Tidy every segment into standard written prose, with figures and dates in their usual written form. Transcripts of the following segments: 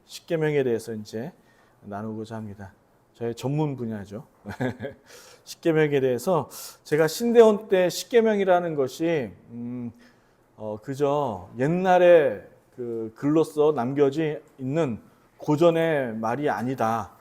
십계명에 대해서 이제 나누고자 합니다. 저의 전문 분야죠. 십계명에 대해서 제가 신대원 때 십계명이라는 것이 그저 옛날에 그 글로써 남겨져 있는 고전의 말이 아니다.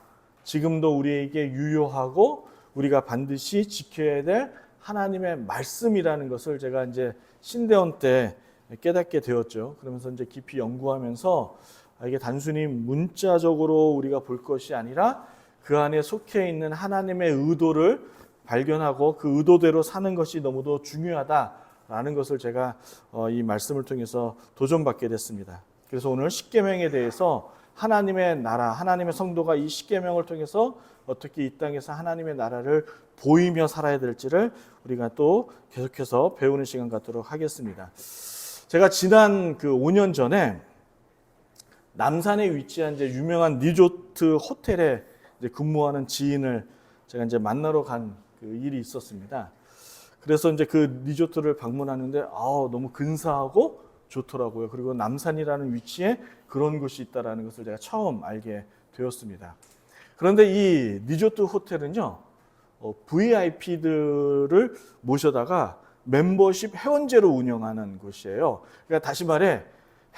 지금도 우리에게 유효하고 우리가 반드시 지켜야 될 하나님의 말씀이라는 것을 제가 이제 신대원 때 깨닫게 되었죠. 그러면서 이제 깊이 연구하면서 이게 단순히 문자적으로 우리가 볼 것이 아니라 그 안에 속해 있는 하나님의 의도를 발견하고 그 의도대로 사는 것이 너무도 중요하다라는 것을 제가 이 말씀을 통해서 도전받게 됐습니다. 그래서 오늘 십계명에 대해서 하나님의 나라, 하나님의 성도가 이 십계명을 통해서 어떻게 이 땅에서 하나님의 나라를 보이며 살아야 될지를 우리가 또 계속해서 배우는 시간 갖도록 하겠습니다. 제가 지난 그 5년 전에 남산에 위치한 이제 유명한 리조트 호텔에 이제 근무하는 지인을 제가 이제 만나러 간 그 일이 있었습니다. 그래서 이제 그 리조트를 방문하는데 너무 근사하고 좋더라고요. 그리고 남산이라는 위치에 그런 곳이 있다라는 것을 제가 처음 알게 되었습니다. 그런데 이 리조트 호텔은요, VIP들을 모셔다가 멤버십 회원제로 운영하는 곳이에요. 그러니까 다시 말해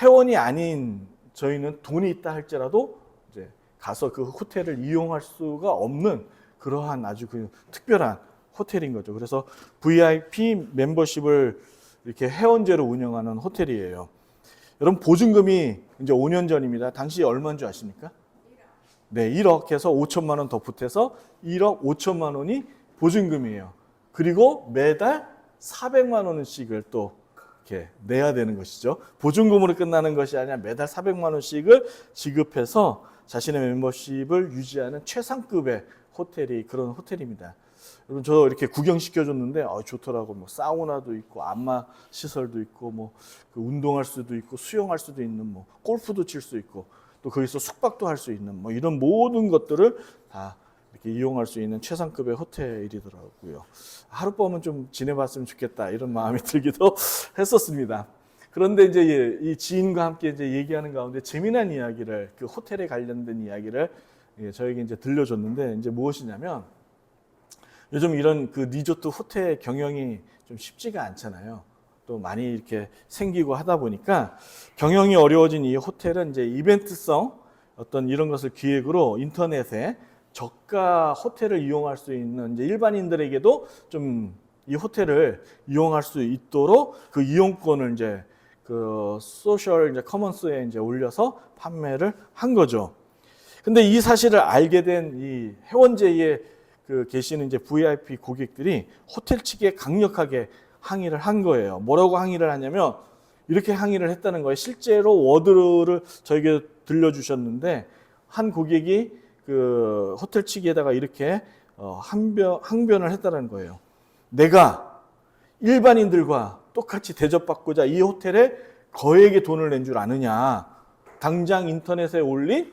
회원이 아닌 저희는 돈이 있다 할지라도 이제 가서 그 호텔을 이용할 수가 없는 그러한 아주 그 특별한 호텔인 거죠. 그래서 VIP 멤버십을 이렇게 회원제로 운영하는 호텔이에요. 여러분 보증금이 이제 5년 전입니다. 당시 얼마인 줄 아십니까? 네, 1억 해서 5천만 원 더 보태서 1억 5천만 원이 보증금이에요. 그리고 매달 400만 원씩을 또 이렇게 내야 되는 것이죠. 보증금으로 끝나는 것이 아니라 매달 400만 원씩을 지급해서 자신의 멤버십을 유지하는 최상급의 호텔이 그런 호텔입니다. 여러분 저 이렇게 구경시켜줬는데 좋더라고. 뭐 사우나도 있고 안마 시설도 있고 뭐 그 운동할 수도 있고 수영할 수도 있는 뭐 골프도 칠 수 있고 또 거기서 숙박도 할 수 있는 뭐 이런 모든 것들을 다 이렇게 이용할 수 있는 최상급의 호텔이더라고요. 하룻밤은 좀 지내봤으면 좋겠다 이런 마음이 들기도 했었습니다. 그런데 이제 이 지인과 함께 이제 얘기하는 가운데 재미난 이야기를 그 호텔에 관련된 이야기를 저에게 이제 들려줬는데 이제 무엇이냐면 요즘 이런 그 리조트 호텔 경영이 좀 쉽지가 않잖아요. 또 많이 이렇게 생기고 하다 보니까 경영이 어려워진 이 호텔은 이제 이벤트성 어떤 이런 것을 기획으로 인터넷에 저가 호텔을 이용할 수 있는 이제 일반인들에게도 좀 이 호텔을 이용할 수 있도록 그 이용권을 이제 그 소셜 이제 커먼스에 이제 올려서 판매를 한 거죠. 근데 이 사실을 알게 된 이 회원제에 그 계시는 이제 VIP 고객들이 호텔 측에 강력하게 항의를 한 거예요. 뭐라고 항의를 하냐면 이렇게 항의를 했다는 거예요. 실제로 워드를 저에게 들려주셨는데 한 고객이 그 호텔 측에다가 이렇게 항변을 했다는 거예요. 내가 일반인들과 똑같이 대접받고자 이 호텔에 거액의 돈을 낸 줄 아느냐. 당장 인터넷에 올린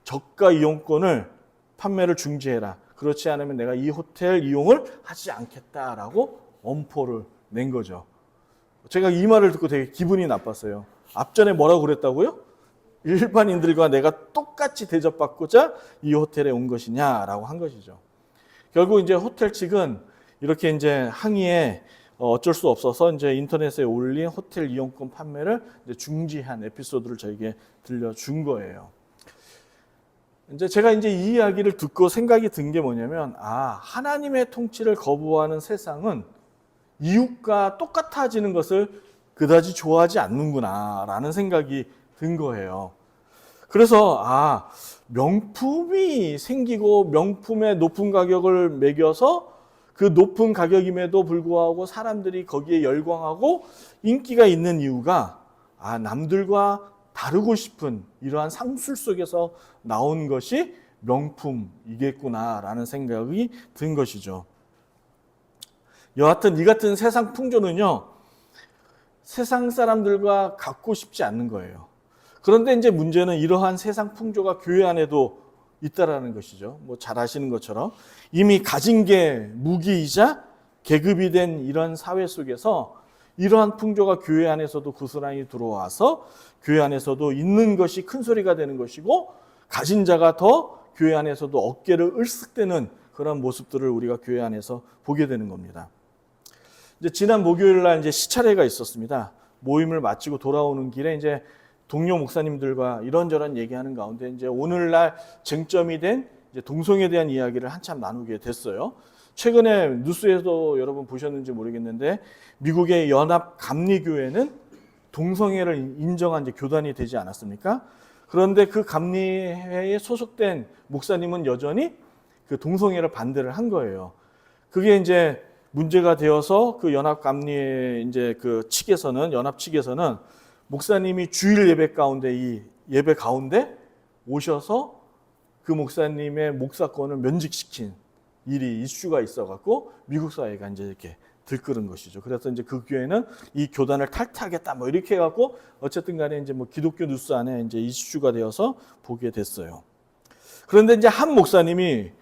저가 이용권을 판매를 중지해라. 그렇지 않으면 내가 이 호텔 이용을 하지 않겠다라고 엄포를 낸 거죠. 제가 이 말을 듣고 되게 기분이 나빴어요. 앞전에 뭐라고 그랬다고요? 일반인들과 내가 똑같이 대접받고자 이 호텔에 온 것이냐라고 한 것이죠. 결국 이제 호텔 측은 이렇게 이제 항의에 어쩔 수 없어서 이제 인터넷에 올린 호텔 이용권 판매를 이제 중지한 에피소드를 저에게 들려준 거예요. 이제 제가 이제 이 이야기를 듣고 생각이 든 게 뭐냐면, 하나님의 통치를 거부하는 세상은 이웃과 똑같아지는 것을 그다지 좋아하지 않는구나라는 생각이 든 거예요. 그래서 명품이 생기고 명품의 높은 가격을 매겨서 그 높은 가격임에도 불구하고 사람들이 거기에 열광하고 인기가 있는 이유가 남들과 다르고 싶은 이러한 상술 속에서 나온 것이 명품이겠구나라는 생각이 든 것이죠. 여하튼 이 같은 세상 풍조는요, 세상 사람들과 갖고 싶지 않는 거예요. 그런데 이제 문제는 이러한 세상 풍조가 교회 안에도 있다라는 것이죠. 뭐 잘 아시는 것처럼 이미 가진 게 무기이자 계급이 된 이런 사회 속에서 이러한 풍조가 교회 안에서도 고스란히 들어와서 교회 안에서도 있는 것이 큰 소리가 되는 것이고 가진 자가 더 교회 안에서도 어깨를 으쓱대는 그런 모습들을 우리가 교회 안에서 보게 되는 겁니다. 이제 지난 목요일 날 이제 시차례가 있었습니다. 모임을 마치고 돌아오는 길에 이제 동료 목사님들과 이런저런 얘기하는 가운데 이제 오늘날 쟁점이 된 이제 동성애에 대한 이야기를 한참 나누게 됐어요. 최근에 뉴스에도 여러분 보셨는지 모르겠는데 미국의 연합 감리교회는 동성애를 인정한 이제 교단이 되지 않았습니까? 그런데 그 감리회에 소속된 목사님은 여전히 그 동성애를 반대를 한 거예요. 그게 이제 문제가 되어서 그 연합 감리회 이제 그 측에서는 연합 측에서는 목사님이 주일 예배 가운데 이 예배 가운데 오셔서 그 목사님의 목사권을 면직시킨 일이 이슈가 있어갖고 미국 사회가 이제 이렇게 들끓은 것이죠. 그래서 이제 그 교회는 이 교단을 탈퇴하겠다 뭐 이렇게 해갖고 어쨌든 간에 이제 뭐 기독교 뉴스 안에 이제 이슈가 되어서 보게 됐어요. 그런데 이제 한 목사님이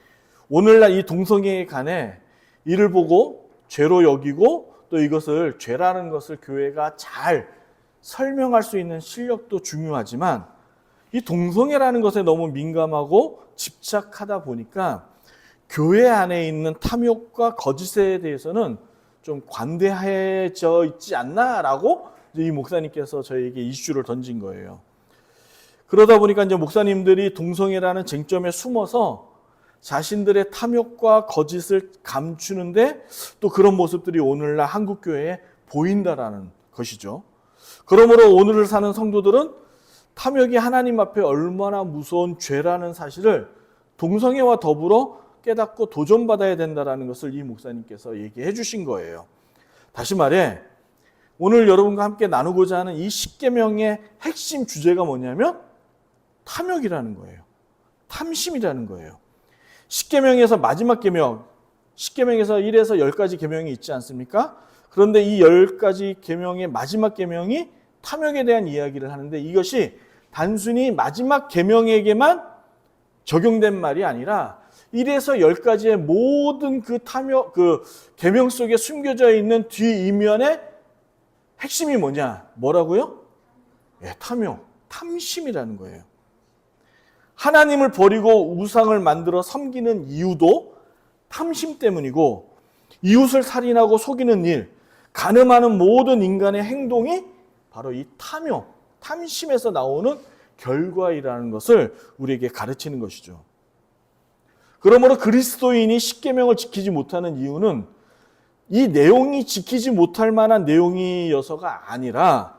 오늘날 이 동성애에 관해 이를 보고 죄로 여기고 또 이것을 죄라는 것을 교회가 잘 설명할 수 있는 실력도 중요하지만 이 동성애라는 것에 너무 민감하고 집착하다 보니까 교회 안에 있는 탐욕과 거짓에 대해서는 좀 관대해져 있지 않나라고 이 목사님께서 저에게 이슈를 던진 거예요. 그러다 보니까 이제 목사님들이 동성애라는 쟁점에 숨어서 자신들의 탐욕과 거짓을 감추는데 또 그런 모습들이 오늘날 한국 교회에 보인다라는 것이죠. 그러므로 오늘을 사는 성도들은 탐욕이 하나님 앞에 얼마나 무서운 죄라는 사실을 동성애와 더불어 깨닫고 도전받아야 된다는 것을 이 목사님께서 얘기해 주신 거예요. 다시 말해 오늘 여러분과 함께 나누고자 하는 이 십계명의 핵심 주제가 뭐냐면 탐욕이라는 거예요. 탐심이라는 거예요. 십계명에서 마지막 계명, 십계명에서 1에서 10가지 계명이 있지 않습니까? 그런데 이 10가지 계명의 마지막 계명이 탐욕에 대한 이야기를 하는데 이것이 단순히 마지막 계명에게만 적용된 말이 아니라 1에서 10가지의 모든 그 탐욕, 그 계명 속에 숨겨져 있는 뒤 이면의 핵심이 뭐라고요? 예, 탐욕, 탐심이라는 거예요. 하나님을 버리고 우상을 만들어 섬기는 이유도 탐심 때문이고 이웃을 살인하고 속이는 일, 간음하는 모든 인간의 행동이 바로 이 탐욕, 탐심에서 나오는 결과이라는 것을 우리에게 가르치는 것이죠. 그러므로 그리스도인이 십계명을 지키지 못하는 이유는 이 내용이 지키지 못할 만한 내용이어서가 아니라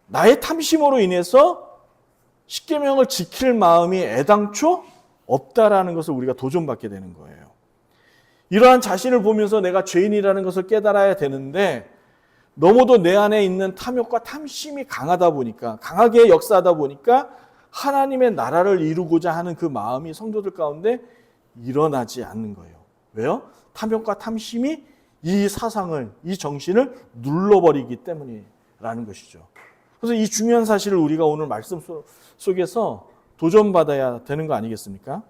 나의 탐심으로 인해서 십계명을 지킬 마음이 애당초 없다라는 것을 우리가 도전받게 되는 거예요. 이러한 자신을 보면서 내가 죄인이라는 것을 깨달아야 되는데 너무도 내 안에 있는 탐욕과 탐심이 강하게 역사하다 보니까 하나님의 나라를 이루고자 하는 그 마음이 성도들 가운데 일어나지 않는 거예요. 왜요? 탐욕과 탐심이 이 사상을, 이 정신을 눌러버리기 때문이라는 것이죠. 그래서 이 중요한 사실을 우리가 오늘 말씀 속에서 도전받아야 되는 거 아니겠습니까?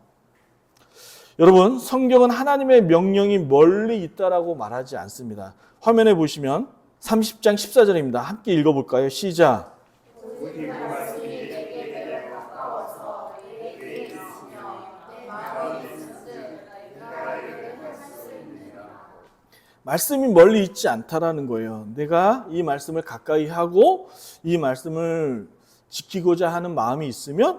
여러분, 성경은 하나님의 명령이 멀리 있다라고 말하지 않습니다. 화면에 보시면 30장 14절입니다. 함께 읽어볼까요? 시작. 말씀이 멀리 있지 않다라는 거예요. 내가 이 말씀을 가까이 하고 이 말씀을 지키고자 하는 마음이 있으면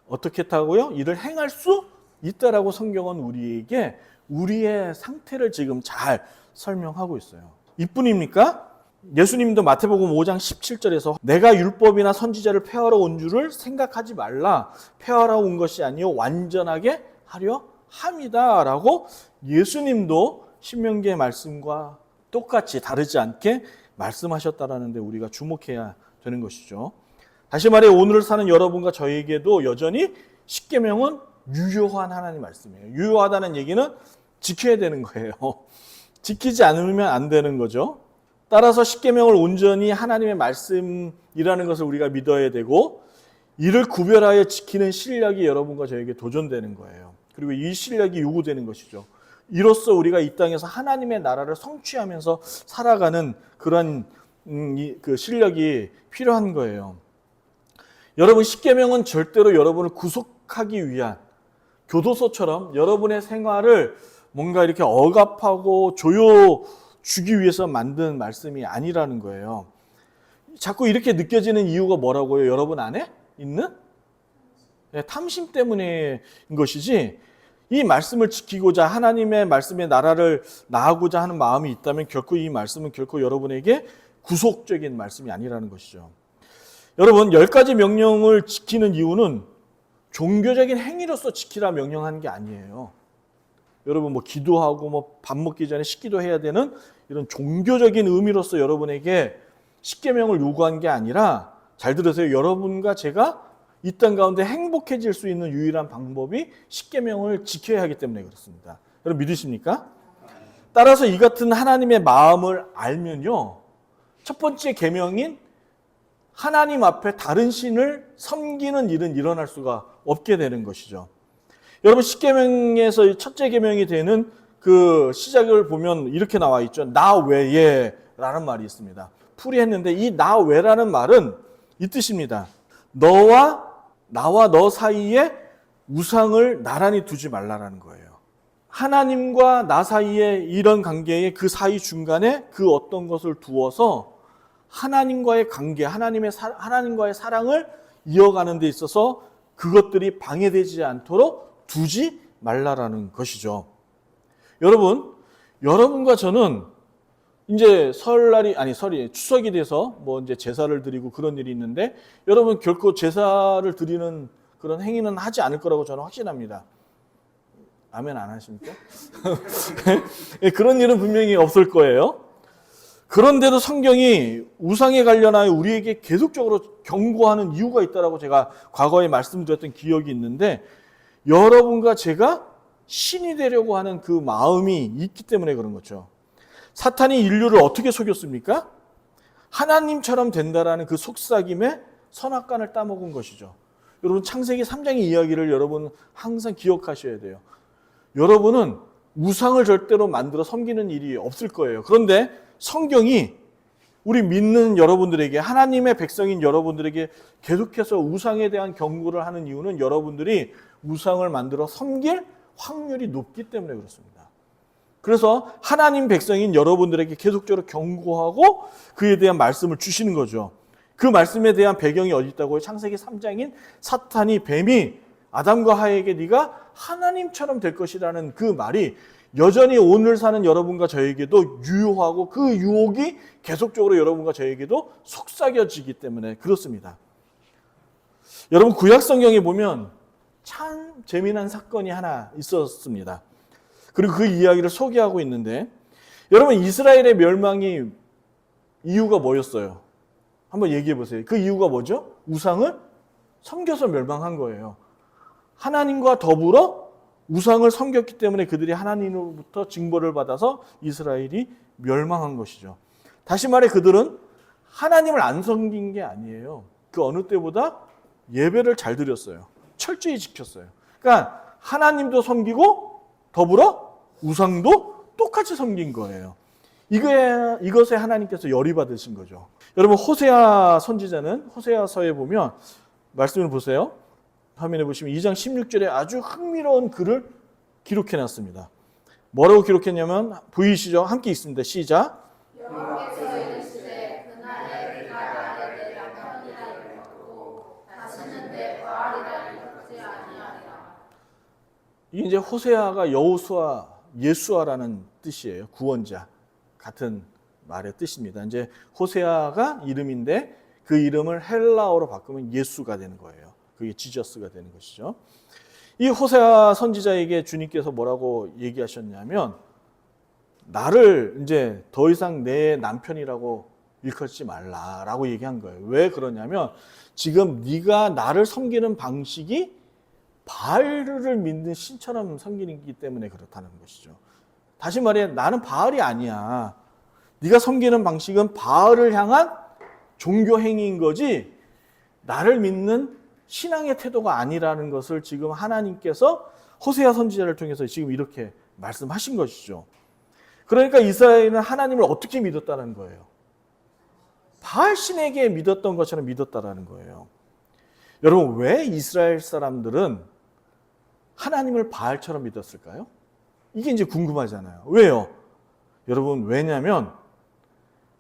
어떻게 했다고요? 이를 행할 수 있다라고 성경은 우리에게 우리의 상태를 지금 잘 설명하고 있어요. 이뿐입니까? 예수님도 마태복음 5장 17절에서 내가 율법이나 선지자를 폐하러 온 줄을 생각하지 말라. 폐하러 온 것이 아니요 완전하게 하려 함이다 라고 예수님도 신명기의 말씀과 똑같이 다르지 않게 말씀하셨다라는 데 우리가 주목해야 되는 것이죠. 다시 말해 오늘을 사는 여러분과 저에게도 여전히 십계명은 유효한 하나님 말씀이에요. 유효하다는 얘기는 지켜야 되는 거예요. 지키지 않으면 안 되는 거죠. 따라서 십계명을 온전히 하나님의 말씀이라는 것을 우리가 믿어야 되고 이를 구별하여 지키는 실력이 여러분과 저에게 도전되는 거예요. 그리고 이 실력이 요구되는 것이죠. 이로써 우리가 이 땅에서 하나님의 나라를 성취하면서 살아가는 그런 그 실력이 필요한 거예요. 여러분, 십계명은 절대로 여러분을 구속하기 위한 교도소처럼 여러분의 생활을 뭔가 이렇게 억압하고 조여주기 위해서 만든 말씀이 아니라는 거예요. 자꾸 이렇게 느껴지는 이유가 뭐라고요? 여러분 안에 있는 탐심 때문인 것이지, 이 말씀을 지키고자 하나님의 말씀의 나라를 나아가고자 하는 마음이 있다면 결코 이 말씀은 결코 여러분에게 구속적인 말씀이 아니라는 것이죠. 여러분, 10가지 명령을 지키는 이유는 종교적인 행위로서 지키라 명령하는 게 아니에요. 여러분, 뭐 기도하고 밥 먹기 전에 식기도 해야 되는 이런 종교적인 의미로서 여러분에게 십계명을 요구한 게 아니라, 잘 들으세요. 여러분과 제가 이 땅 가운데 행복해질 수 있는 유일한 방법이 십계명을 지켜야 하기 때문에 그렇습니다. 여러분, 믿으십니까? 따라서 이 같은 하나님의 마음을 알면요, 첫 번째 계명인 하나님 앞에 다른 신을 섬기는 일은 일어날 수가 없게 되는 것이죠. 여러분, 십계명에서 첫째 계명이 되는 그 시작을 보면 이렇게 나와 있죠. 나 외에 라는 말이 있습니다. 풀이했는데 이 나 외라는 말은 이 뜻입니다. 나와 너 사이에 우상을 나란히 두지 말라라는 거예요. 하나님과 나 사이에 이런 관계에 그 사이 중간에 그 어떤 것을 두어서 하나님과의 관계, 하나님과의 사랑을 이어가는 데 있어서 그것들이 방해되지 않도록 두지 말라라는 것이죠. 여러분과 저는 이제 추석이 돼서 이제 제사를 드리고 그런 일이 있는데, 여러분 결코 제사를 드리는 그런 행위는 하지 않을 거라고 저는 확신합니다. 아멘 안 하십니까? 그런 일은 분명히 없을 거예요. 그런데도 성경이 우상에 관련하여 우리에게 계속적으로 경고하는 이유가 있다라고 제가 과거에 말씀드렸던 기억이 있는데, 여러분과 제가 신이 되려고 하는 그 마음이 있기 때문에 그런 거죠. 사탄이 인류를 어떻게 속였습니까? 하나님처럼 된다라는 그 속삭임에 선악간을 따먹은 것이죠. 여러분, 창세기 3장의 이야기를 여러분 항상 기억하셔야 돼요. 여러분은 우상을 절대로 만들어 섬기는 일이 없을 거예요. 그런데 성경이 우리 믿는 여러분들에게, 하나님의 백성인 여러분들에게 계속해서 우상에 대한 경고를 하는 이유는 여러분들이 우상을 만들어 섬길 확률이 높기 때문에 그렇습니다. 그래서 하나님 백성인 여러분들에게 계속적으로 경고하고 그에 대한 말씀을 주시는 거죠. 그 말씀에 대한 배경이 어디 있다고요? 창세기 3장인 사탄이, 뱀이 아담과 하에게 네가 하나님처럼 될 것이라는 그 말이 여전히 오늘 사는 여러분과 저에게도 유효하고 그 유혹이 계속적으로 여러분과 저에게도 속삭여지기 때문에 그렇습니다. 여러분, 구약 성경에 보면 참 재미난 사건이 하나 있었습니다. 그리고 그 이야기를 소개하고 있는데, 여러분, 이스라엘의 멸망이 이유가 뭐였어요? 한번 얘기해 보세요. 그 이유가 뭐죠? 우상을 섬겨서 멸망한 거예요. 하나님과 더불어 우상을 섬겼기 때문에 그들이 하나님으로부터 징벌을 받아서 이스라엘이 멸망한 것이죠. 다시 말해 그들은 하나님을 안 섬긴 게 아니에요. 그 어느 때보다 예배를 잘 드렸어요. 철저히 지켰어요. 그러니까 하나님도 섬기고 더불어 우상도 똑같이 섬긴 거예요. 이것에 하나님께서 열이 받으신 거죠. 여러분, 호세아 선지자는 호세아서에 보면 말씀을 보세요. 화면에 보시면 2장 16절에 아주 흥미로운 글을 기록해놨습니다. 뭐라고 기록했냐면, 보이시죠? 함께 있습니다. 시작. 여호와께서 이르시되 그날에 네가 나를 내 남편이라 일컫고 다시는 내 바알이라 일컫지 아니하리라. 이게 이제 호세아가 여호수아, 예수아라는 뜻이에요. 구원자 같은 말의 뜻입니다. 이제 호세아가 이름인데 그 이름을 헬라어로 바꾸면 예수가 되는 거예요. 그게 지저스가 되는 것이죠. 이 호세아 선지자에게 주님께서 뭐라고 얘기하셨냐면, 나를 이제 더 이상 내 남편이라고 일컫지 말라라고 얘기한 거예요. 왜 그러냐면, 지금 네가 나를 섬기는 방식이 바알을 믿는 신처럼 섬기기 때문에 그렇다는 것이죠. 다시 말해, 나는 바알이 아니야. 네가 섬기는 방식은 바알을 향한 종교 행위인 거지 나를 믿는 신앙의 태도가 아니라는 것을 지금 하나님께서 호세아 선지자를 통해서 지금 이렇게 말씀하신 것이죠. 그러니까 이스라엘은 하나님을 어떻게 믿었다는 거예요? 바알 신에게 믿었던 것처럼 믿었다라는 거예요. 여러분, 왜 이스라엘 사람들은 하나님을 바알처럼 믿었을까요? 이게 이제 궁금하잖아요. 왜요? 여러분, 왜냐하면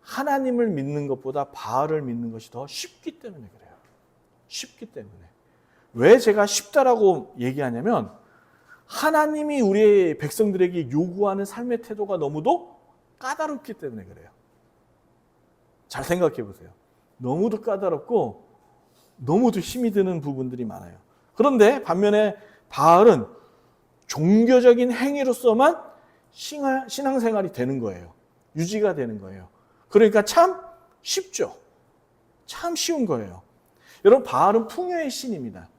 하나님을 믿는 것보다 바알을 믿는 것이 더 쉽기 때문에 그래요. 쉽기 때문에. 왜 제가 쉽다라고 얘기하냐면 하나님이 우리의 백성들에게 요구하는 삶의 태도가 너무도 까다롭기 때문에 그래요. 잘 생각해 보세요. 너무도 까다롭고 너무도 힘이 드는 부분들이 많아요. 그런데 반면에 바알은 종교적인 행위로서만 신앙생활이 되는 거예요. 유지가 되는 거예요. 그러니까 참 쉽죠. 참 쉬운 거예요. 여러분, 바알은 풍요의 신입니다.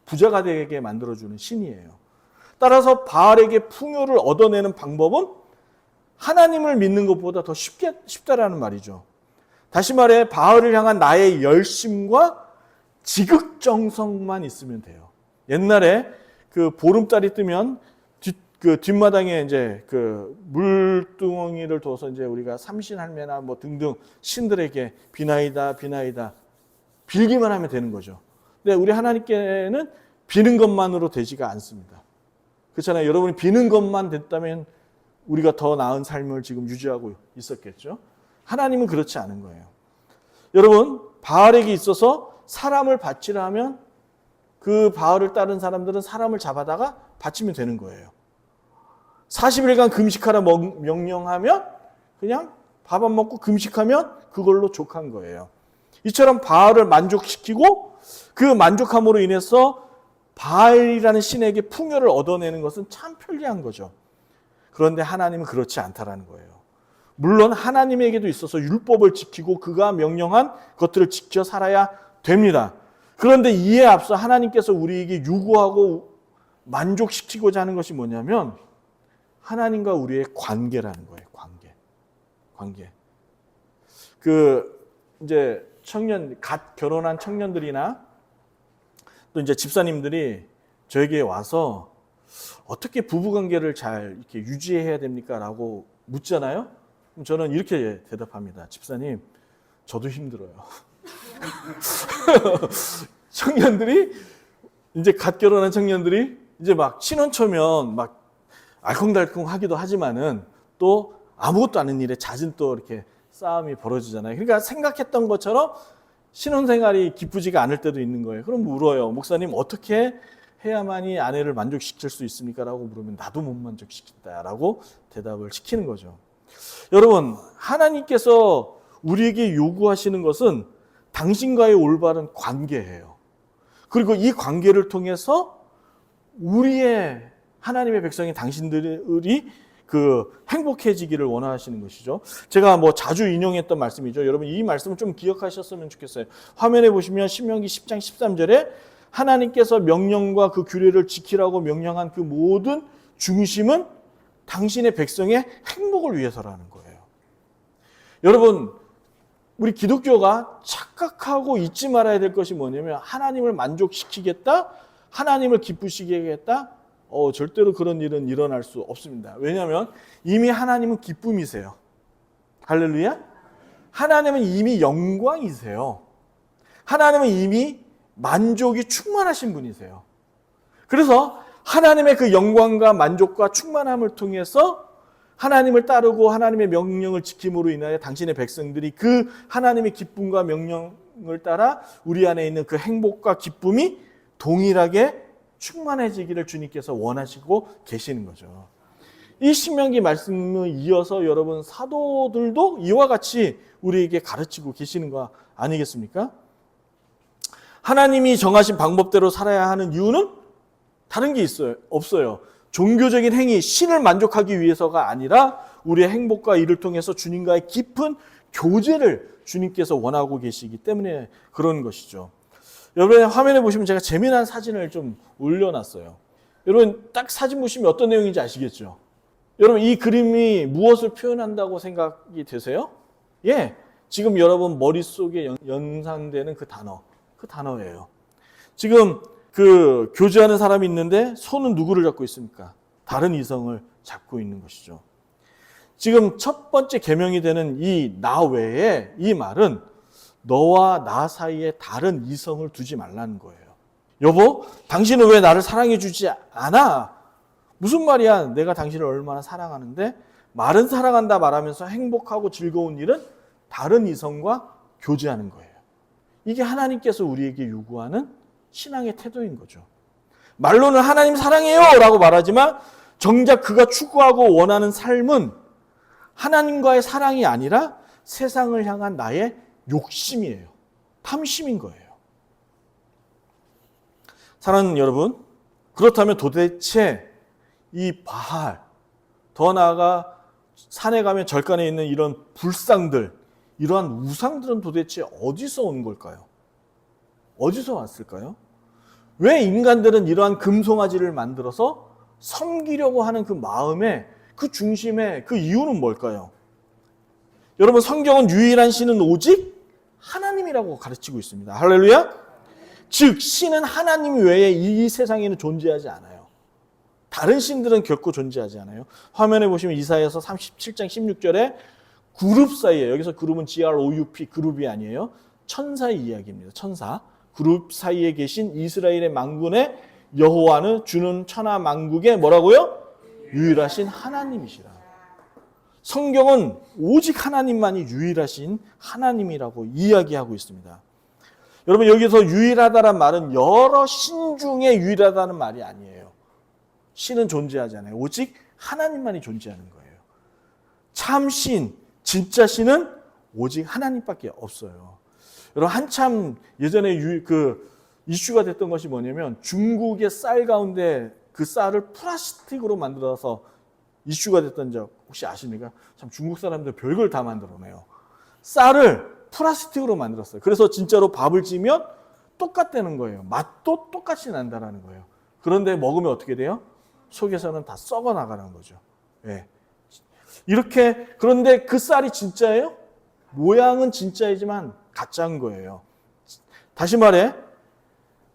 부자가 되게 만들어주는 신이에요. 따라서 바알에게 풍요를 얻어내는 방법은 하나님을 믿는 것보다 더 쉽다라는 말이죠. 다시 말해 바알을 향한 나의 열심과 지극정성만 있으면 돼요. 옛날에 그 보름달이 뜨면 뒷마당에 이제 그 물두멍이를 둬서 이제 우리가 삼신할매나 뭐 등등 신들에게 비나이다 빌기만 하면 되는 거죠. 근데 우리 하나님께는 비는 것만으로 되지가 않습니다. 그렇잖아요. 여러분이 비는 것만 됐다면 우리가 더 나은 삶을 지금 유지하고 있었겠죠. 하나님은 그렇지 않은 거예요. 여러분, 바알에게 있어서 사람을 바치라 하면 그 바알을 따른 사람들은 사람을 잡아다가 바치면 되는 거예요. 40일간 금식하라 명령하면 그냥 밥 안 먹고 금식하면 그걸로 족한 거예요. 이처럼 바알을 만족시키고 그 만족함으로 인해서 바알이라는 신에게 풍요를 얻어내는 것은 참 편리한 거죠. 그런데 하나님은 그렇지 않다라는 거예요. 물론 하나님에게도 있어서 율법을 지키고 그가 명령한 것들을 지켜 살아야 됩니다. 그런데 이에 앞서 하나님께서 우리에게 요구하고 만족시키고자 하는 것이 뭐냐면 하나님과 우리의 관계라는 거예요. 관계. 이제 갓 결혼한 청년들이나 또 이제 집사님들이 저에게 와서 어떻게 부부 관계를 잘 이렇게 유지해야 됩니까? 라고 묻잖아요. 그럼 저는 이렇게 대답합니다. 집사님, 저도 힘들어요. 청년들이 이제 갓 결혼한 청년들이 이제 막 신혼 초면 막 알콩달콩 하기도 하지만은 또 아무것도 아닌 일에 잦은 또 이렇게 싸움이 벌어지잖아요. 그러니까 생각했던 것처럼 신혼생활이 기쁘지가 않을 때도 있는 거예요. 그럼 물어요. 목사님, 어떻게 해야만이 아내를 만족시킬 수 있습니까? 라고 물으면 나도 못 만족시킨다 라고 대답을 시키는 거죠. 여러분, 하나님께서 우리에게 요구하시는 것은 당신과의 올바른 관계예요. 그리고 이 관계를 통해서 우리의 하나님의 백성인 당신들이 행복해지기를 원하시는 것이죠. 제가 자주 인용했던 말씀이죠. 여러분, 이 말씀을 좀 기억하셨으면 좋겠어요. 화면에 보시면 신명기 10장 13절에 하나님께서 명령과 그 규례를 지키라고 명령한 그 모든 중심은 당신의 백성의 행복을 위해서라는 거예요. 여러분, 우리 기독교가 착각하고 잊지 말아야 될 것이 뭐냐면 하나님을 만족시키겠다, 하나님을 기쁘시게 하겠다, 절대로 그런 일은 일어날 수 없습니다. 왜냐하면 이미 하나님은 기쁨이세요. 할렐루야. 하나님은 이미 영광이세요. 하나님은 이미 만족이 충만하신 분이세요. 그래서 하나님의 그 영광과 만족과 충만함을 통해서 하나님을 따르고 하나님의 명령을 지킴으로 인하여 당신의 백성들이 그 하나님의 기쁨과 명령을 따라 우리 안에 있는 그 행복과 기쁨이 동일하게 충만해지기를 주님께서 원하시고 계시는 거죠. 이 신명기 말씀을 이어서 여러분 사도들도 이와 같이 우리에게 가르치고 계시는 거 아니겠습니까? 하나님이 정하신 방법대로 살아야 하는 이유는 다른 게 없어요. 종교적인 행위, 신을 만족하기 위해서가 아니라 우리의 행복과 이를 통해서 주님과의 깊은 교제를 주님께서 원하고 계시기 때문에 그런 것이죠. 여러분, 화면에 보시면 제가 재미난 사진을 좀 올려놨어요. 여러분, 딱 사진 보시면 어떤 내용인지 아시겠죠? 여러분, 이 그림이 무엇을 표현한다고 생각이 되세요? 예, 지금 여러분 머릿속에 연상되는 그 단어예요. 지금 교제하는 사람이 있는데 손은 누구를 잡고 있습니까? 다른 이성을 잡고 있는 것이죠. 지금 첫 번째 계명이 되는 이 나 외에 이 말은 너와 나 사이에 다른 이성을 두지 말라는 거예요. 여보, 당신은 왜 나를 사랑해 주지 않아? 무슨 말이야? 내가 당신을 얼마나 사랑하는데 말은 사랑한다 말하면서 행복하고 즐거운 일은 다른 이성과 교제하는 거예요. 이게 하나님께서 우리에게 요구하는 신앙의 태도인 거죠. 말로는 하나님 사랑해요 라고 말하지만 정작 그가 추구하고 원하는 삶은 하나님과의 사랑이 아니라 세상을 향한 나의 욕심이에요. 탐심인 거예요. 사랑하는 여러분, 그렇다면 도대체 이 바알, 더 나아가 산에 가면 절간에 있는 이런 불상들, 이러한 우상들은 도대체 어디서 온 걸까요? 어디서 왔을까요? 왜 인간들은 이러한 금송아지를 만들어서 섬기려고 하는 그 마음의 그 중심의 그 이유는 뭘까요? 여러분, 성경은 유일한 신은 오직 하나님이라고 가르치고 있습니다. 할렐루야! 즉 신은 하나님 외에 이 세상에는 존재하지 않아요. 다른 신들은 결코 존재하지 않아요. 화면에 보시면 이사야서 37장 16절에 그룹 사이에, 여기서 그룹은 GROUP, 그룹이 아니에요. 천사의 이야기입니다. 천사. 그룹 사이에 계신 이스라엘의 만군의 여호와는 주는 천하 만국의 뭐라고요? 유일하신 하나님이시라. 성경은 오직 하나님만이 유일하신 하나님이라고 이야기하고 있습니다. 여러분, 여기서 유일하다란 말은 여러 신 중에 유일하다는 말이 아니에요. 신은 존재하지 않아요. 오직 하나님만이 존재하는 거예요. 참 신, 진짜 신은 오직 하나님밖에 없어요. 여러분, 한참 예전에 이슈가 됐던 것이 뭐냐면 중국의 쌀 가운데 그 쌀을 플라스틱으로 만들어서 이슈가 됐던 적 혹시 아십니까? 참 중국 사람들 별걸 다 만들어내요. 쌀을 플라스틱으로 만들었어요. 그래서 진짜로 밥을 지면 똑같다는 거예요. 맛도 똑같이 난다는 거예요. 그런데 먹으면 어떻게 돼요? 속에서는 다 썩어 나가는 거죠. 네. 이렇게, 그런데 그 쌀이 진짜예요? 모양은 진짜이지만 가짜인 거예요. 다시 말해,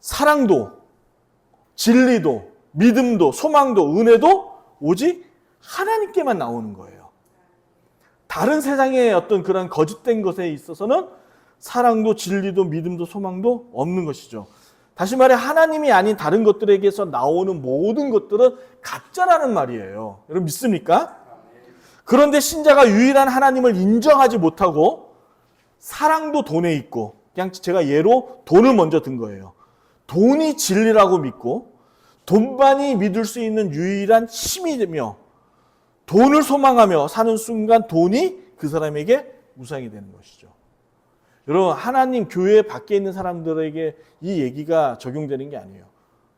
사랑도, 진리도, 믿음도, 소망도, 은혜도 오직 하나님께만 나오는 거예요. 다른 세상의 어떤 그런 거짓된 것에 있어서는 사랑도, 진리도, 믿음도, 소망도 없는 것이죠. 다시 말해 하나님이 아닌 다른 것들에게서 나오는 모든 것들은 가짜라는 말이에요. 여러분 믿습니까? 그런데 신자가 유일한 하나님을 인정하지 못하고 사랑도 돈에 있고, 그냥 제가 예로 돈을 먼저 든 거예요. 돈이 진리라고 믿고 돈만이 믿을 수 있는 유일한 힘이 되며 돈을 소망하며 사는 순간 돈이 그 사람에게 우상이 되는 것이죠. 여러분, 하나님 교회 밖에 있는 사람들에게 이 얘기가 적용되는 게 아니에요.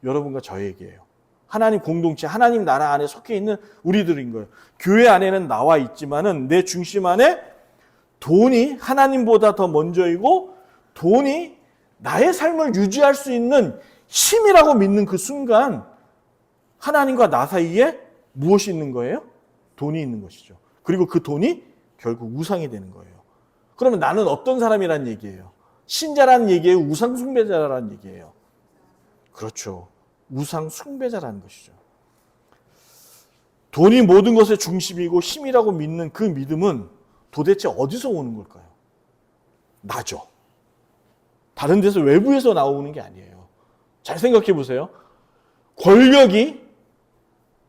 여러분과 저에게예요. 하나님 공동체, 하나님 나라 안에 속해 있는 우리들인 거예요. 교회 안에는 나와 있지만은 내 중심 안에 돈이 하나님보다 더 먼저이고 돈이 나의 삶을 유지할 수 있는 힘이라고 믿는 그 순간 하나님과 나 사이에 무엇이 있는 거예요? 돈이 있는 것이죠. 그리고 그 돈이 결국 우상이 되는 거예요. 그러면 나는 어떤 사람이란 얘기예요? 신자라는 얘기예요? 우상 숭배자라는 얘기예요? 그렇죠. 우상 숭배자라는 것이죠. 돈이 모든 것의 중심이고 힘이라고 믿는 그 믿음은 도대체 어디서 오는 걸까요? 나죠. 다른 데서 외부에서 나오는 게 아니에요. 잘 생각해 보세요. 권력이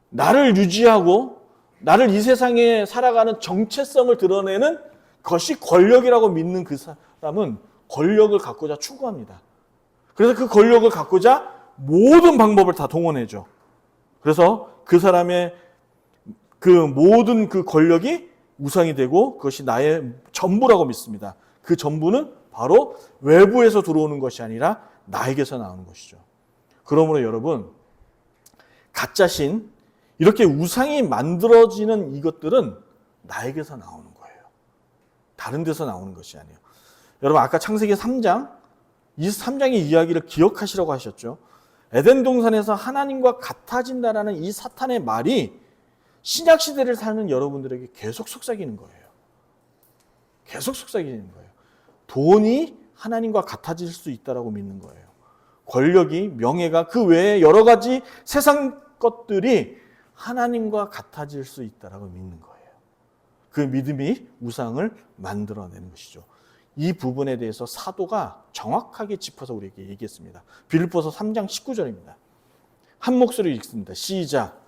나를 유지하고 나를 이 세상에 살아가는 정체성을 드러내는 것이 권력이라고 믿는 그 사람은 권력을 갖고자 추구합니다. 그래서 그 권력을 갖고자 모든 방법을 다 동원해줘. 그래서 그 사람의 그 모든 그 권력이 우상이 되고 그것이 나의 전부라고 믿습니다. 그 전부는 바로 외부에서 들어오는 것이 아니라 나에게서 나오는 것이죠. 그러므로 여러분, 가짜신, 이렇게 우상이 만들어지는 이것들은 나에게서 나오는 거예요. 다른 데서 나오는 것이 아니에요. 여러분, 아까 창세기 3장, 이 3장의 이야기를 기억하시라고 하셨죠. 에덴 동산에서 하나님과 같아진다라는 이 사탄의 말이 신약 시대를 사는 여러분들에게 계속 속삭이는 거예요. 계속 속삭이는 거예요. 돈이 하나님과 같아질 수 있다라고 믿는 거예요. 권력이, 명예가, 그 외에 여러 가지 세상 것들이 하나님과 같아질 수 있다라고 믿는 거예요. 그 믿음이 우상을 만들어내는 것이죠. 이 부분에 대해서 사도가 정확하게 짚어서 우리에게 얘기했습니다. 빌립보서 3장 19절입니다. 한 목소리 읽습니다. 시작.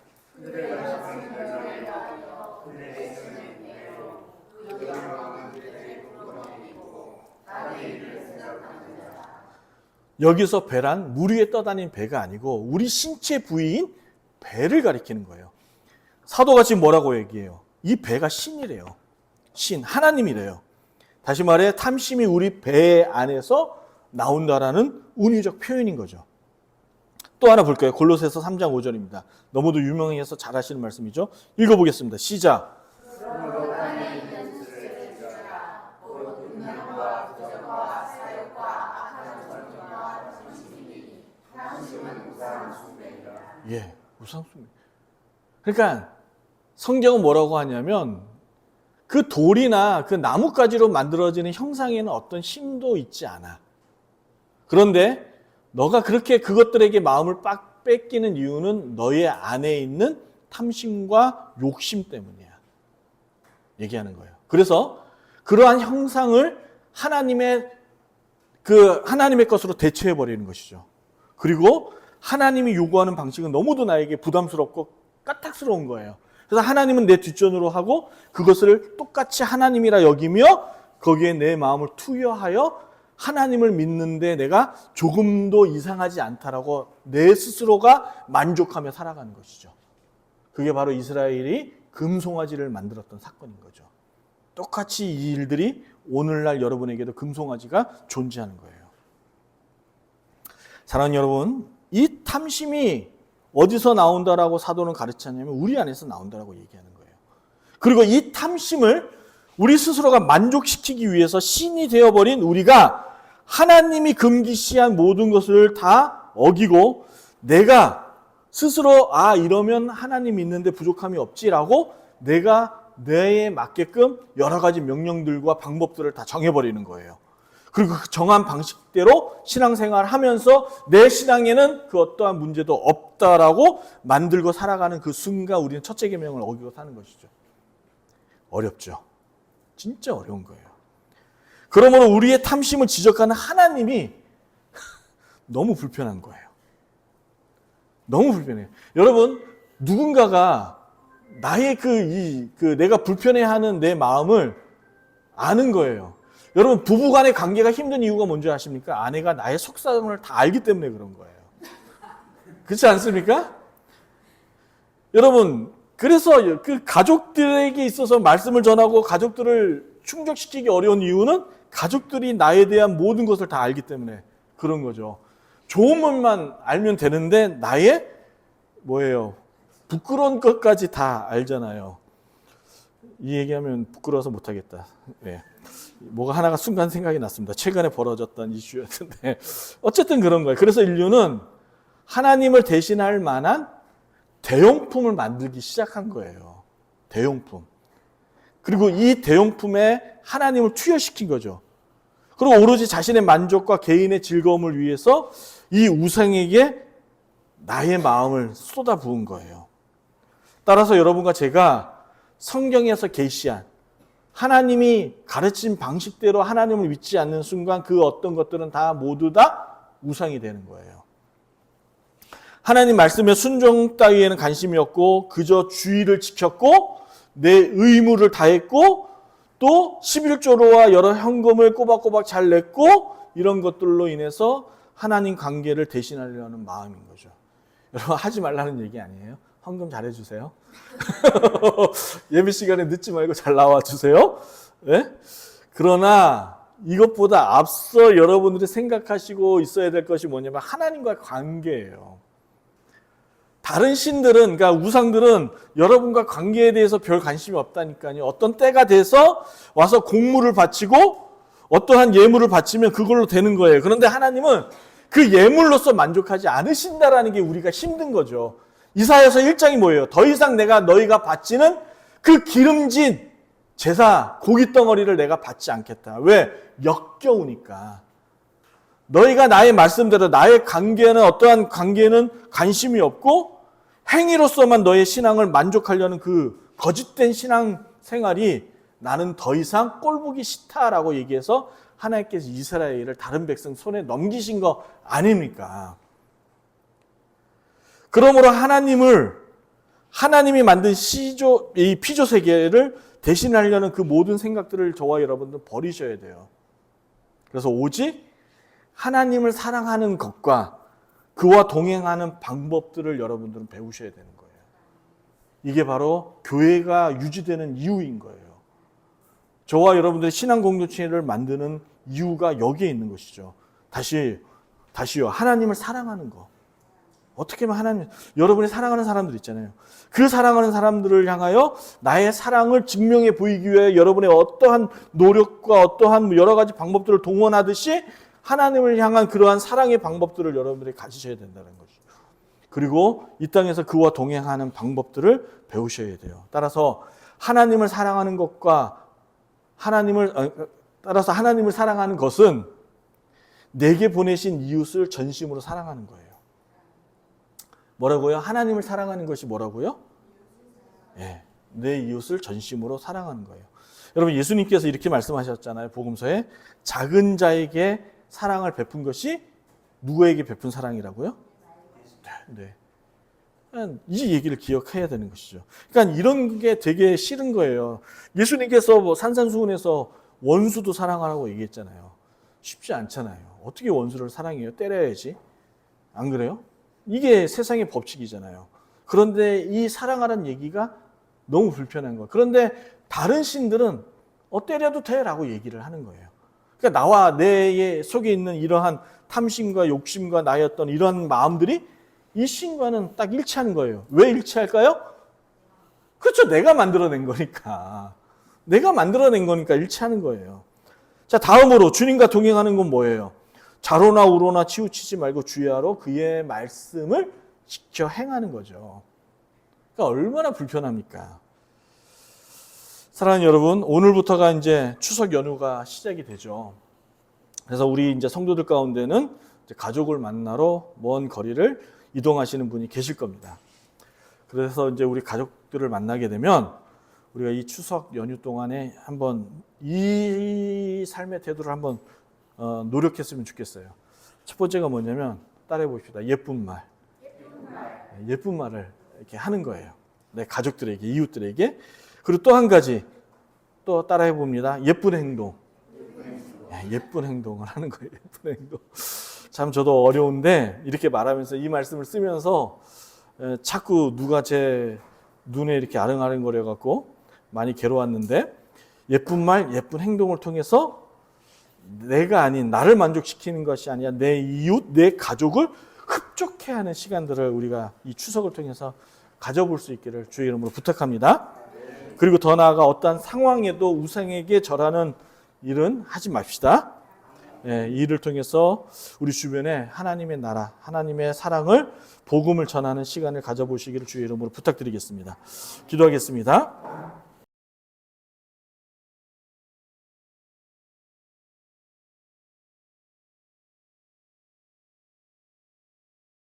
여기서 배란 물 위에 떠다니는 배가 아니고 우리 신체 부위인 배를 가리키는 거예요. 사도가 지금 뭐라고 얘기해요? 이 배가 신이래요. 신, 하나님이래요. 다시 말해 탐심이 우리 배 안에서 나온다라는 은유적 표현인 거죠. 또 하나 볼까요? 골로새서 3장 5절입니다. 너무도 유명해서 잘 아시는 말씀이죠. 읽어보겠습니다. 시작. 예, 우상숭배. 그러니까 성경은 뭐라고 하냐면 그 돌이나 그 나뭇가지로 만들어지는 형상에는 어떤 힘도 있지 않아. 그런데 너가 그렇게 그것들에게 마음을 빡 뺏기는 이유는 너의 안에 있는 탐심과 욕심 때문이야. 얘기하는 거예요. 그래서 그러한 형상을 하나님의 것으로 대체해 버리는 것이죠. 그리고 하나님이 요구하는 방식은 너무도 나에게 부담스럽고 까딱스러운 거예요. 그래서 하나님은 내 뒷전으로 하고 그것을 똑같이 하나님이라 여기며 거기에 내 마음을 투여하여 하나님을 믿는데 내가 조금도 이상하지 않다라고 내 스스로가 만족하며 살아가는 것이죠. 그게 바로 이스라엘이 금송아지를 만들었던 사건인 거죠. 똑같이 이 일들이 오늘날 여러분에게도 금송아지가 존재하는 거예요. 사랑하는 여러분, 이 탐심이 어디서 나온다라고 사도는 가르쳤냐면 우리 안에서 나온다라고 얘기하는 거예요. 그리고 이 탐심을 우리 스스로가 만족시키기 위해서 신이 되어버린 우리가 하나님이 금기시한 모든 것을 다 어기고 내가 스스로 이러면 하나님 있는데 부족함이 없지라고 내가 뇌에 맞게끔 여러 가지 명령들과 방법들을 다 정해버리는 거예요. 그리고 그 정한 방식대로 신앙생활을 하면서 내 신앙에는 그 어떠한 문제도 없다라고 만들고 살아가는 그 순간 우리는 첫째 계명을 어기고 사는 것이죠. 어렵죠. 진짜 어려운 거예요. 그러므로 우리의 탐심을 지적하는 하나님이 너무 불편한 거예요. 너무 불편해요. 여러분, 누군가가 나의 내가 불편해하는 내 마음을 아는 거예요. 여러분, 부부간의 관계가 힘든 이유가 뭔지 아십니까? 아내가 나의 속사정을 다 알기 때문에 그런 거예요. 그렇지 않습니까? 여러분, 그래서 그 가족들에게 있어서 말씀을 전하고 가족들을 충족시키기 어려운 이유는 가족들이 나에 대한 모든 것을 다 알기 때문에 그런 거죠. 좋은 것만 알면 되는데 나의 부끄러운 것까지 다 알잖아요. 이 얘기하면 부끄러워서 못하겠다. 네. 뭐가 하나가 순간 생각이 났습니다. 최근에 벌어졌던 이슈였는데 어쨌든 그런 거예요. 그래서 인류는 하나님을 대신할 만한 대용품을 만들기 시작한 거예요. 대용품. 그리고 이 대용품에 하나님을 투여시킨 거죠. 그리고 오로지 자신의 만족과 개인의 즐거움을 위해서 이 우상에게 나의 마음을 쏟아부은 거예요. 따라서 여러분과 제가 성경에서 계시한 하나님이 가르친 방식대로 하나님을 믿지 않는 순간 그 어떤 것들은 다 모두 다 우상이 되는 거예요. 하나님 말씀에 순종 따위에는 관심이 없고 그저 주의를 지켰고 내 의무를 다했고 또 11조로와 여러 헌금을 꼬박꼬박 잘 냈고 이런 것들로 인해서 하나님 관계를 대신하려는 마음인 거죠. 여러분, 하지 말라는 얘기 아니에요. 헌금 잘해주세요. 예배 시간에 늦지 말고 잘 나와주세요. 네? 그러나 이것보다 앞서 여러분들이 생각하시고 있어야 될 것이 뭐냐면 하나님과의 관계예요. 다른 신들은, 그러니까 우상들은 여러분과 관계에 대해서 별 관심이 없다니까요. 어떤 때가 돼서 와서 공물을 바치고 어떠한 예물을 바치면 그걸로 되는 거예요. 그런데 하나님은 그 예물로서 만족하지 않으신다라는 게 우리가 힘든 거죠. 이사야서 1장이 뭐예요? 더 이상 너희가 바치는 그 기름진 제사, 고기 덩어리를 내가 받지 않겠다. 왜? 역겨우니까. 너희가 나의 말씀대로 나의 관계는 어떠한 관계는 관심이 없고 행위로서만 너의 신앙을 만족하려는 그 거짓된 신앙 생활이 나는 더 이상 꼴보기 싫다라고 얘기해서 하나님께서 이스라엘을 다른 백성 손에 넘기신 거 아닙니까? 그러므로 하나님이 만든 이 피조 세계를 대신하려는 그 모든 생각들을 저와 여러분들 버리셔야 돼요. 그래서 오직 하나님을 사랑하는 것과 그와 동행하는 방법들을 여러분들은 배우셔야 되는 거예요. 이게 바로 교회가 유지되는 이유인 거예요. 저와 여러분들의 신앙 공동체를 만드는 이유가 여기에 있는 것이죠. 다시요. 하나님을 사랑하는 거. 어떻게 하면 여러분이 사랑하는 사람들 있잖아요. 그 사랑하는 사람들을 향하여 나의 사랑을 증명해 보이기 위해 여러분의 어떠한 노력과 어떠한 여러 가지 방법들을 동원하듯이 하나님을 향한 그러한 사랑의 방법들을 여러분들이 가지셔야 된다는 것이죠. 그리고 이 땅에서 그와 동행하는 방법들을 배우셔야 돼요. 따라서 하나님을 사랑하는 것과 따라서 하나님을 사랑하는 것은 내게 보내신 이웃을 전심으로 사랑하는 거예요. 뭐라고요? 하나님을 사랑하는 것이 뭐라고요? 네, 내 이웃을 전심으로 사랑하는 거예요. 여러분, 예수님께서 이렇게 말씀하셨잖아요. 복음서에 작은 자에게 사랑을 베푼 것이 누구에게 베푼 사랑이라고요? 네. 이 얘기를 기억해야 되는 것이죠. 그러니까 이런 게 되게 싫은 거예요. 예수님께서 산산수훈에서 원수도 사랑하라고 얘기했잖아요. 쉽지 않잖아요. 어떻게 원수를 사랑해요? 때려야지. 안 그래요? 이게 세상의 법칙이잖아요. 그런데 이 사랑하라는 얘기가 너무 불편한 거예요. 그런데 다른 신들은 때려도 돼 라고 얘기를 하는 거예요. 그러니까 나와 내 속에 있는 이러한 탐심과 욕심과 나의 어떤 이러한 마음들이 이 신과는 딱 일치하는 거예요. 왜 일치할까요? 그렇죠. 내가 만들어낸 거니까. 내가 만들어낸 거니까 일치하는 거예요. 자, 다음으로 주님과 동행하는 건 뭐예요? 좌로나 우로나 치우치지 말고 주의하러 그의 말씀을 지켜 행하는 거죠. 그러니까 얼마나 불편합니까? 사랑하는 여러분, 오늘부터가 이제 추석 연휴가 시작이 되죠. 그래서 우리 이제 성도들 가운데는 이제 가족을 만나러 먼 거리를 이동하시는 분이 계실 겁니다. 그래서 이제 우리 가족들을 만나게 되면 우리가 이 추석 연휴 동안에 한번 이 삶의 태도를 한번 노력했으면 좋겠어요. 첫 번째가 뭐냐면 따라해 봅시다. 예쁜 말. 예쁜 말을 이렇게 하는 거예요. 내 가족들에게, 이웃들에게. 그리고 또 한 가지 또 따라해 봅니다. 예쁜 행동. 예쁜 행동을 하는 거예요. 예쁜 행동. 참 저도 어려운데 이렇게 말하면서 이 말씀을 쓰면서 자꾸 누가 제 눈에 이렇게 아른아른거려 갖고 많이 괴로웠는데, 예쁜 말, 예쁜 행동을 통해서 내가 아닌 나를 만족시키는 것이 아니라 내 이웃, 내 가족을 흡족해 하는 시간들을 우리가 이 추석을 통해서 가져볼 수 있기를 주의 이름으로 부탁합니다. 그리고 더 나아가 어떠한 상황에도 우상에게 절하는 일은 하지 맙시다. 이 일을 통해서 우리 주변에 하나님의 나라, 하나님의 사랑을, 복음을 전하는 시간을 가져보시기를 주의 이름으로 부탁드리겠습니다. 기도하겠습니다.